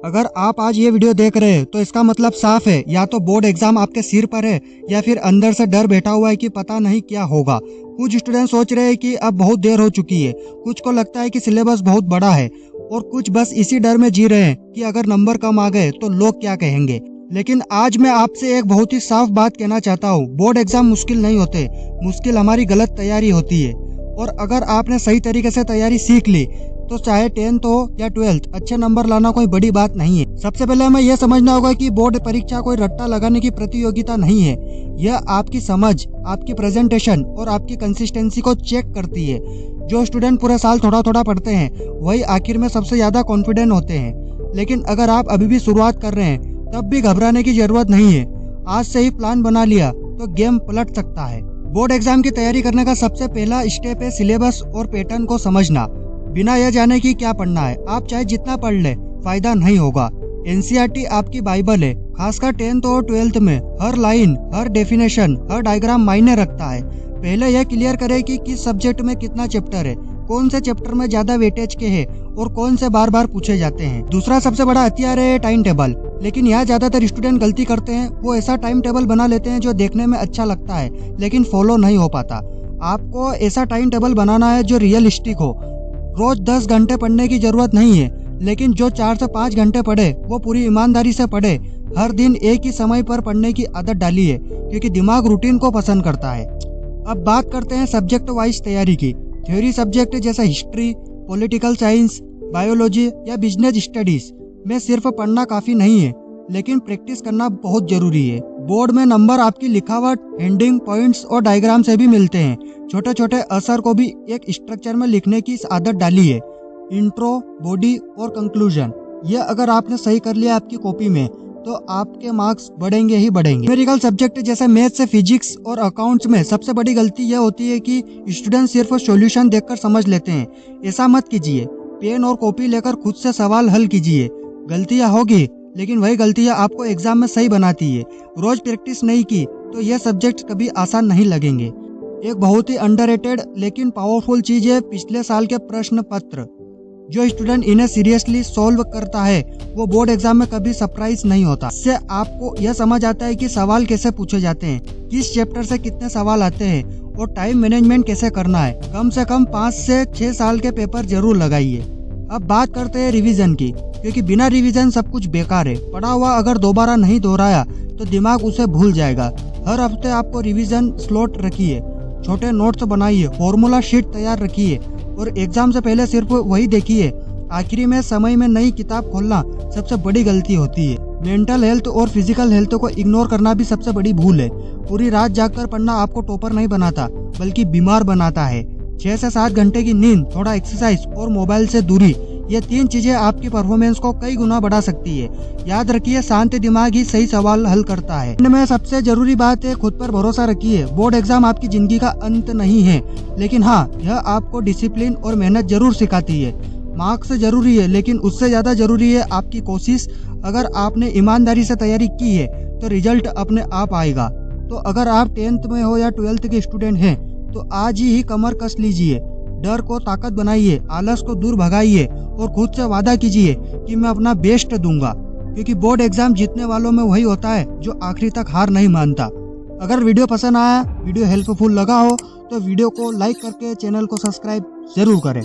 अगर आप आज ये वीडियो देख रहे हैं तो इसका मतलब साफ है, या तो बोर्ड एग्जाम आपके सिर पर है या फिर अंदर से डर बैठा हुआ है कि पता नहीं क्या होगा। कुछ स्टूडेंट सोच रहे हैं कि अब बहुत देर हो चुकी है, कुछ को लगता है कि सिलेबस बहुत बड़ा है और कुछ बस इसी डर में जी रहे हैं कि अगर नंबर कम आ गए तो लोग क्या कहेंगे। लेकिन आज मैं आपसे एक बहुत ही साफ बात कहना चाहता हूँ, बोर्ड एग्जाम मुश्किल नहीं होते, मुश्किल हमारी गलत तैयारी होती है। और अगर आपने सही तरीके से तैयारी सीख ली तो चाहे 10th हो या 12th, अच्छे नंबर लाना कोई बड़ी बात नहीं है। सबसे पहले हमें यह समझना होगा कि बोर्ड परीक्षा कोई रट्टा लगाने की प्रतियोगिता नहीं है। यह आपकी समझ, आपकी प्रेजेंटेशन और आपकी कंसिस्टेंसी को चेक करती है। जो स्टूडेंट पूरे साल थोड़ा थोड़ा पढ़ते हैं वही आखिर में सबसे ज्यादा कॉन्फिडेंट होते हैं। लेकिन अगर आप अभी भी शुरुआत कर रहे हैं तब भी घबराने की जरूरत नहीं है। आज से ही प्लान बना लिया तो गेम पलट सकता है। बोर्ड एग्जाम की तैयारी करने का सबसे पहला स्टेप है सिलेबस और पैटर्न को समझना। बिना यह जाने कि क्या पढ़ना है आप चाहे जितना पढ़ ले फायदा नहीं होगा। एनसीईआरटी आपकी बाइबल है। खासकर 10th और 12th में हर लाइन, हर डेफिनेशन, हर डायग्राम मायने रखता है। पहले यह क्लियर करें कि किस सब्जेक्ट में कितना चैप्टर है, कौन से चैप्टर में ज्यादा वेटेज के हैं और कौन से बार बार पूछे जाते हैं। दूसरा सबसे बड़ा हथियार है टाइम टेबल। लेकिन यहाँ ज्यादातर स्टूडेंट गलती करते हैं, वो ऐसा टाइम टेबल बना लेते हैं जो देखने में अच्छा लगता है लेकिन फॉलो नहीं हो पाता। आपको ऐसा टाइम टेबल बनाना है जो रियलिस्टिक हो। रोज 10 घंटे पढ़ने की जरूरत नहीं है, लेकिन जो 4 से 5 घंटे पढ़े वो पूरी ईमानदारी से पढ़े। हर दिन एक ही समय पर पढ़ने की आदत डालिए क्योंकि दिमाग रूटीन को पसंद करता है। अब बात करते हैं सब्जेक्ट वाइज तैयारी की। थ्योरी सब्जेक्ट जैसे हिस्ट्री, पॉलिटिकल साइंस, बायोलॉजी या बिजनेस स्टडीज में सिर्फ पढ़ना काफी नहीं है, लेकिन प्रैक्टिस करना बहुत जरूरी है। बोर्ड में नंबर आपकी लिखावट, हेडिंग, पॉइंट्स और डायग्राम से भी मिलते हैं। छोटे छोटे असर को भी एक स्ट्रक्चर में लिखने की आदत डाली है। इंट्रो, बॉडी और कंक्लूजन, यह अगर आपने सही कर लिया आपकी कॉपी में तो आपके मार्क्स बढ़ेंगे ही बढ़ेंगे। न्यूमेरिकल सब्जेक्ट जैसे मैथ से फिजिक्स और अकाउंट्स में सबसे बड़ी गलती यह होती है कि स्टूडेंट सिर्फ सॉल्यूशन देखकर समझ लेते हैं। ऐसा मत कीजिए, पेन और कॉपी लेकर खुद से सवाल हल कीजिए। गलतियां होगी लेकिन वही गलतियां आपको एग्जाम में सही बनाती है। रोज प्रैक्टिस नहीं की तो यह सब्जेक्ट कभी आसान नहीं लगेंगे। एक बहुत ही अंडररेटेड लेकिन पावरफुल चीज है पिछले साल के प्रश्न पत्र। जो स्टूडेंट इन्हें सीरियसली सॉल्व करता है वो बोर्ड एग्जाम में कभी सरप्राइज नहीं होता। इससे आपको यह समझ आता है कि सवाल कैसे पूछे जाते हैं, किस चैप्टर से कितने सवाल आते हैं और टाइम मैनेजमेंट कैसे करना है। कम से कम 5 से 6 साल के पेपर जरूर लगाइए। अब बात करते हैं रिवीजन की, क्योंकि बिना रिवीजन सब कुछ बेकार है। पढ़ा हुआ अगर दोबारा नहीं दोहराया तो दिमाग उसे भूल जाएगा। हर हफ्ते आपको रिवीजन स्लॉट रखिए, छोटे नोट्स बनाइए, फॉर्मूला शीट तैयार रखिए और एग्जाम से पहले सिर्फ वही देखिए। आखिरी में समय में नई किताब खोलना सबसे बड़ी गलती होती है। मेंटल हेल्थ और फिजिकल हेल्थ को इग्नोर करना भी सबसे बड़ी भूल है। पूरी रात जागकर पढ़ना आपको टॉपर नहीं बनाता बल्कि बीमार बनाता है। 6 से 7 घंटे की नींद, थोड़ा एक्सरसाइज और मोबाइल से दूरी, ये 3 चीजें आपकी परफॉर्मेंस को कई गुना बढ़ा सकती है। याद रखिए, शांत दिमाग ही सही सवाल हल करता है। इनमें सबसे जरूरी बात है खुद पर भरोसा रखिए। बोर्ड एग्जाम आपकी जिंदगी का अंत नहीं है, लेकिन हाँ, यह आपको डिसिप्लिन और मेहनत जरूर सिखाती है। मार्क्स जरूरी है लेकिन उससे ज्यादा जरूरी है आपकी कोशिश। अगर आपने ईमानदारी से तैयारी की है तो रिजल्ट अपने आप आएगा। तो अगर आप 10th में हो या 12th के स्टूडेंट हैं तो आज ही कमर कस लीजिए, डर को ताकत बनाइए, आलस को दूर भगाइए और खुद से वादा कीजिए कि मैं अपना बेस्ट दूंगा। क्योंकि बोर्ड एग्जाम जीतने वालों में वही होता है जो आखिरी तक हार नहीं मानता। अगर वीडियो पसंद आया, वीडियो हेल्पफुल लगा हो तो वीडियो को लाइक करके चैनल को सब्सक्राइब जरूर करें।